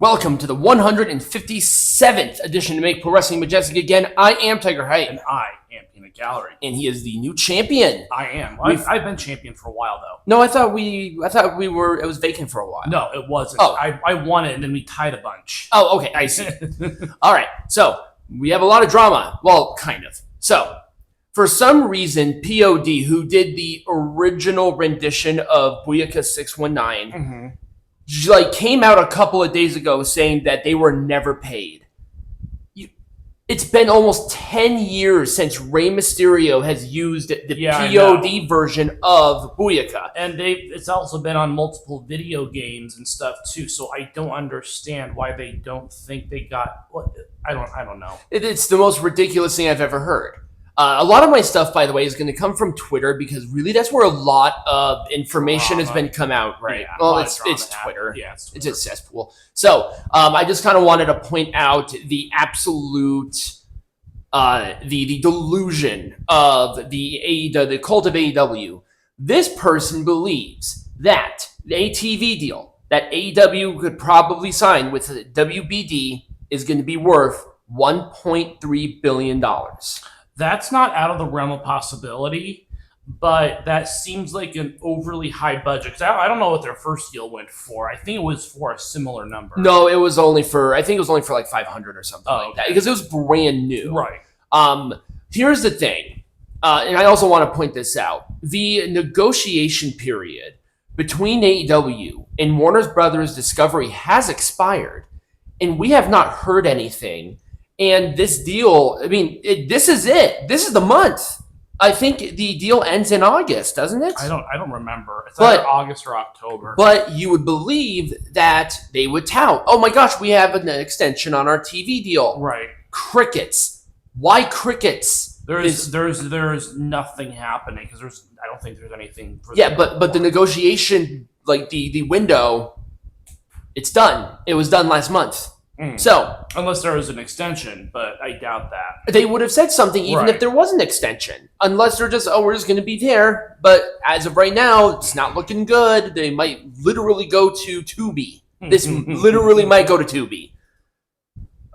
Welcome to the 157th edition to Make Pro Wrestling Majestic again. I am Tiger Height. And I am Peanut Gallery. And he is the new champion. I am. I've been champion for a while, though. No, I thought we were, it was vacant for a while. No, it wasn't. Oh. I won it, and then we tied a bunch. Oh, okay, I see. All right, so we have a lot of drama. Well, kind of. So, for some reason, POD, who did the original rendition of Booyaka 619, came out a couple of days ago saying that they were never paid. It's been almost 10 years since Rey Mysterio has used the POD version of Booyaka. And it's also been on multiple video games and stuff too, so I don't understand why they don't think they got... I don't know. It's the most ridiculous thing I've ever heard. A lot of my stuff, by the way, is going to come from Twitter because really that's where a lot of information has been come out, right? Yeah, well, it's Twitter. Yeah, it's Twitter. It's a cesspool. So I just kind of wanted to point out the absolute, the delusion of the cult of AEW. This person believes that a TV deal that AEW could probably sign with WBD is going to be worth $1.3 billion. That's not out of the realm of possibility, but that seems like an overly high budget. 'Cause I don't know what their first deal went for. I think it was for a similar number. No, it was only for like 500 or something like that because it was brand new. Right. Here's the thing, and I also want to point this out: the negotiation period between AEW and Warner Brothers Discovery has expired, and we have not heard anything. And this deal, I mean, this is it. This is the month. I think the deal ends in August, doesn't it? I don't remember. It's either August or October. But you would believe that they would tout, oh my gosh, we have an extension on our TV deal. Right. Crickets. Why crickets? There's nothing happening because I don't think there's anything. But the negotiation, like the window, it's done. It was done last month. So, unless there was an extension, but I doubt that. They would have said something even if there was an extension. Unless they're just, we're just going to be there. But as of right now, it's not looking good. They might literally go to Tubi. This literally might go to Tubi.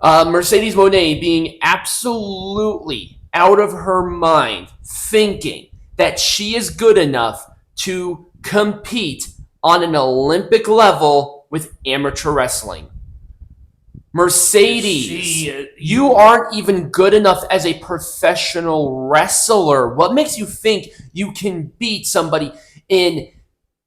Mercedes Mone being absolutely out of her mind, thinking that she is good enough to compete on an Olympic level with amateur wrestling. Mercedes, you aren't even good enough as a professional wrestler. What makes you think you can beat somebody in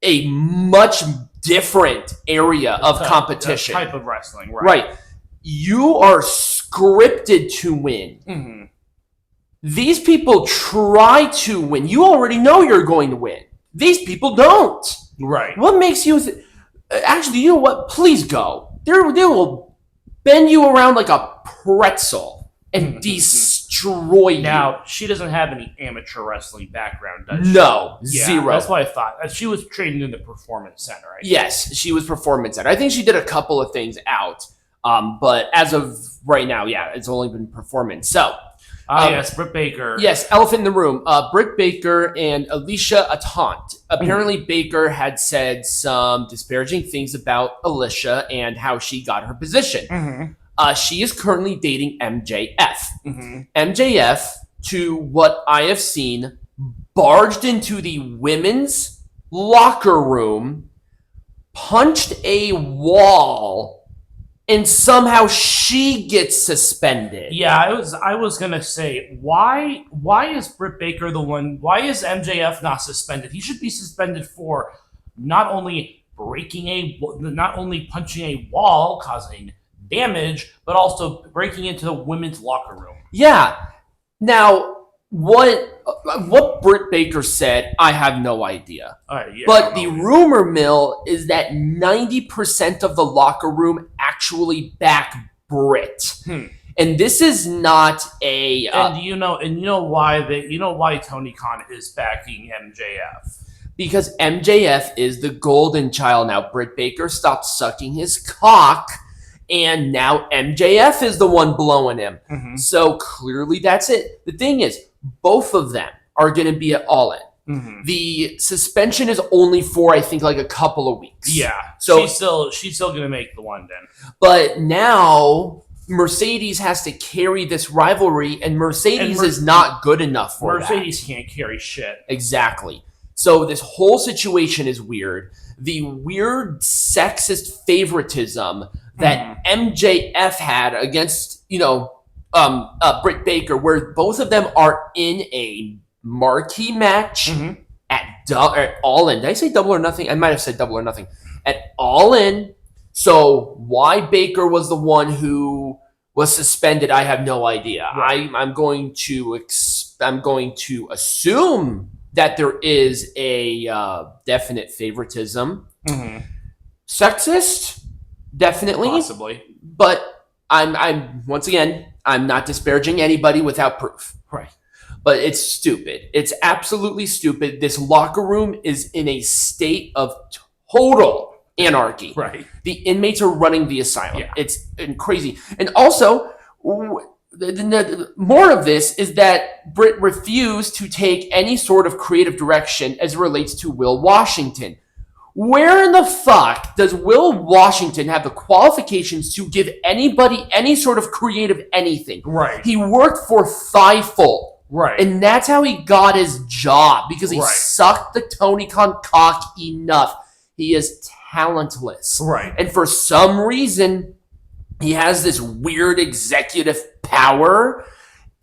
a much different area of competition? Type of wrestling, right? You are scripted to win. These people try to win. You already know you're going to win. These people don't. Right. What makes you... Actually, you know what? Please go. They will bend you around like a pretzel and destroy you. Now, she doesn't have any amateur wrestling background, does she? No, zero. That's what I thought. She was trained in the Performance Center, right? Yes, she was Performance Center. I think she did a couple of things out, but as of right now, it's only been Performance. So, yes, Britt Baker. Yes, elephant in the room. Britt Baker and Alicia Atant. Apparently, Baker had said some disparaging things about Alicia and how she got her position. She is currently dating MJF. MJF, to what I have seen, barged into the women's locker room, punched a wall, and somehow she gets suspended. Yeah, I was gonna say, why is Britt Baker the one? Why is MJF not suspended? He should be suspended for not only punching a wall, causing damage, but also breaking into the women's locker room. Yeah. Now, what Britt Baker said, I have no idea. But the rumor mill is that 90% of the locker room actually back Britt. And this is not a and you know why Tony Khan is backing MJF. Because MJF is the golden child now. Britt Baker stopped sucking his cock, and now MJF is the one blowing him. So clearly that's it. The thing is, both of them are going to be at All In. The suspension is only for, I think, like a couple of weeks. Yeah. So she's still going to make the London. But now Mercedes has to carry this rivalry, and Mercedes is not good enough for Mercedes can't carry shit. Exactly. So this whole situation is weird. The weird sexist favoritism that MJF had against, Britt Baker, where both of them are in a marquee match at All In. Did I say Double or Nothing? I might have said Double or Nothing. At All In. So why Baker was the one who was suspended, I have no idea. Right. I'm going to assume that there is a definite favoritism. Sexist, definitely, possibly. But I'm once again, I'm not disparaging anybody without proof. Right. But it's stupid. It's absolutely stupid. This locker room is in a state of total anarchy. Right. The inmates are running the asylum. Yeah. It's crazy. And also, more of this is that Britt refused to take any sort of creative direction as it relates to Will Washington. Where in the fuck does Will Washington have the qualifications to give anybody any sort of creative anything? Right. He worked for Fightful. Right. And that's how he got his job, because he sucked the Tony Khan cock enough. He is talentless. Right. And for some reason, he has this weird executive power.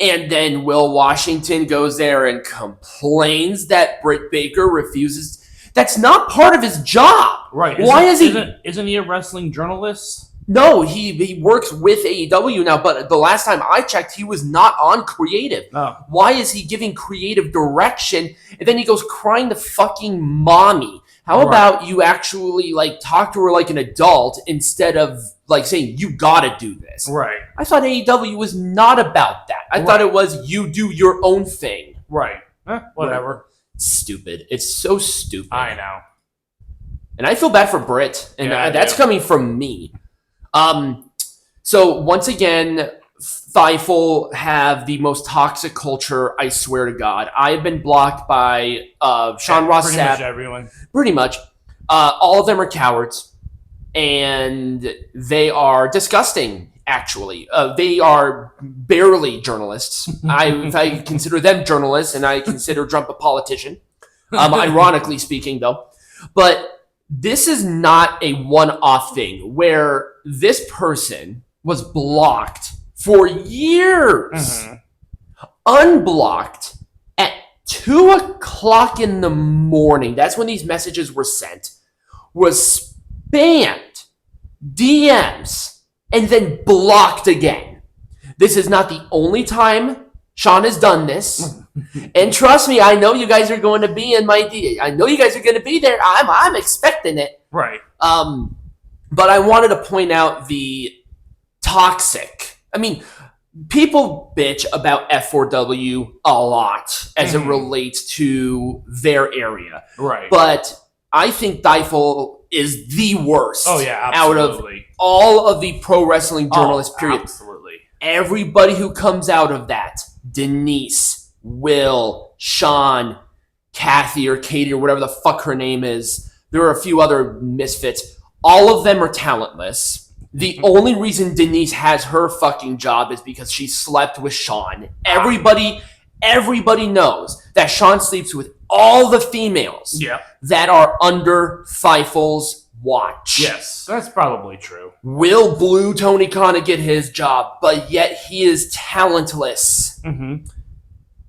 And then Will Washington goes there and complains that Britt Baker refuses. That's not part of his job. Right. Isn't he a wrestling journalist? No, he works with AEW now, but the last time I checked, he was not on creative. Oh. Why is he giving creative direction? And then he goes crying to fucking mommy. How about you actually talk to her like an adult instead of saying you gotta do this? Right. I thought AEW was not about that. I thought it was you do your own thing. Right. Whatever. Stupid. It's so stupid. I know. And I feel bad for Britt, and that's coming from me. So once again, Fightful have the most toxic culture, I swear to God. I've been blocked by Sean Ross Pretty Sapp. much everyone. Pretty much. All of them are cowards, and they are disgusting, actually. They are barely journalists. I consider them journalists, and I consider Trump a politician, ironically speaking, though. But this is not a one-off thing where this person was blocked for years, unblocked at 2:00 in the morning. That's when these messages were sent. Was spammed, DMs, and then blocked again. This is not the only time Sean has done this. And trust me, I know you guys are going to be in my I know you guys are going to be there. I'm expecting it. Right. But I wanted to point out the toxic. I mean, people bitch about F4W a lot as it relates to their area. Right. But I think Fightful is the worst. Oh, yeah, out of all of the pro wrestling journalists, period. Absolutely. Everybody who comes out of that, Denise, Will, Sean, Kathy or Katie or whatever the fuck her name is. There are a few other misfits. All of them are talentless. The only reason Denise has her fucking job is because she slept with Sean. Everybody knows that Sean sleeps with all the females that are under Fightful's watch. Yes, that's probably true. Will Blue Tony Khan to get his job, but yet he is talentless.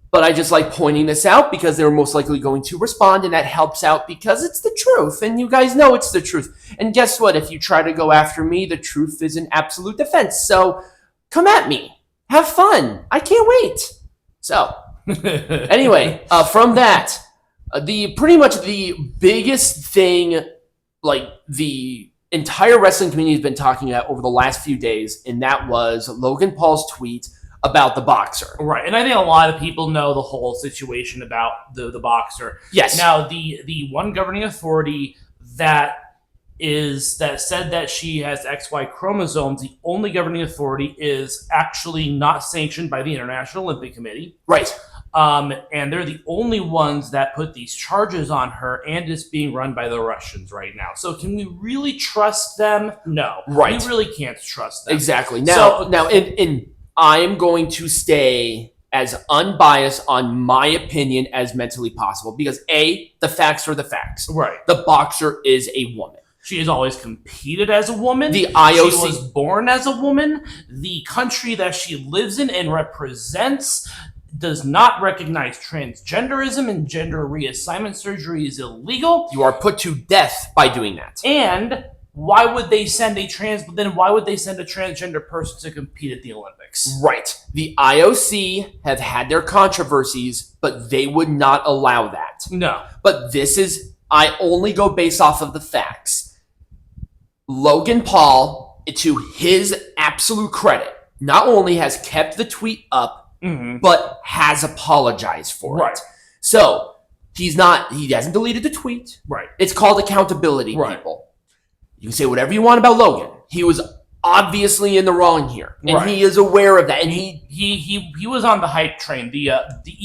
But I just like pointing this out because they're most likely going to respond, and that helps out because it's the truth, and you guys know it's the truth. And guess what? If you try to go after me, the truth is an absolute defense. So come at me. Have fun. I can't wait. So anyway, from that, pretty much the biggest thing, the entire wrestling community has been talking about over the last few days, and that was Logan Paul's tweet about the boxer. Right. And I think a lot of people know the whole situation about the boxer. Yes. Now, the one governing authority that said that she has XY chromosomes, the only governing authority is actually not sanctioned by the International Olympic Committee. Right. And they're the only ones that put these charges on her, and it's being run by the Russians right now. So can we really trust them? No. Right. We really can't trust them. Exactly. Now, I'm going to stay as unbiased on my opinion as mentally possible because A, the facts are the facts. Right. The boxer is a woman. She has always competed as a woman. The IOC She was born as a woman. The country that she lives in and represents does not recognize transgenderism, and gender reassignment surgery is illegal. You are put to death by doing that. And why would they send a transgender person to compete at the Olympics? Right. The IOC have had their controversies, but they would not allow that. No. But I only go based off of the facts. Logan Paul, to his absolute credit, not only has kept the tweet up, but has apologized for it. So he hasn't deleted the tweet. Right. It's called accountability, people. You can say whatever you want about Logan. He was obviously in the wrong here, and he is aware of that. And he was on the hype train, the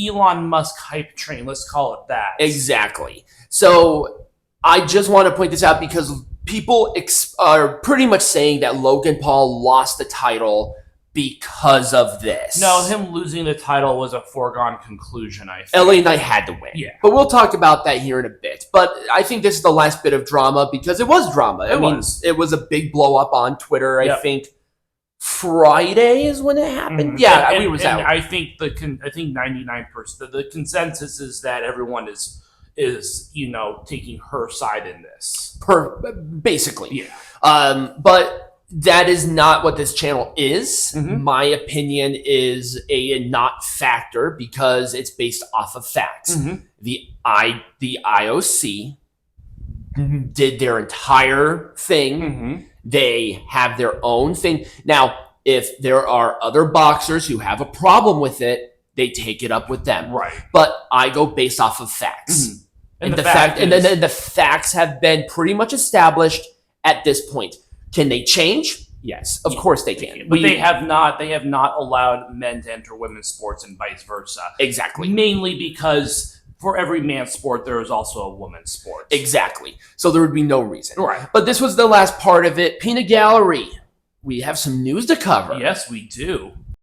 Elon Musk hype train. Let's call it that. Exactly. So I just want to point this out because people are pretty much saying that Logan Paul lost the title because of this. No, him losing the title was a foregone conclusion, I think. LA Knight had to win. Yeah. But we'll talk about that here in a bit. But I think this is the last bit of drama because it was drama. It was a big blow up on Twitter. I think Friday is when it happened. Yeah, we was out. I think 99%. The consensus is that everyone is taking her side in this. Basically. Yeah. But that is not what this channel is. My opinion is a not factor because it's based off of facts. The IOC did their entire thing. They have their own thing. Now, if there are other boxers who have a problem with it, they take it up with them. Right. But I go based off of facts. And the facts have been pretty much established at this point. Can they change? Yes, of course they can. But they have not allowed men to enter women's sports and vice versa. Exactly. Mainly because for every man's sport, there is also a woman's sport. Exactly. So there would be no reason. Right. But this was the last part of it. Peanut Gallery. We have some news to cover. Yes, we do.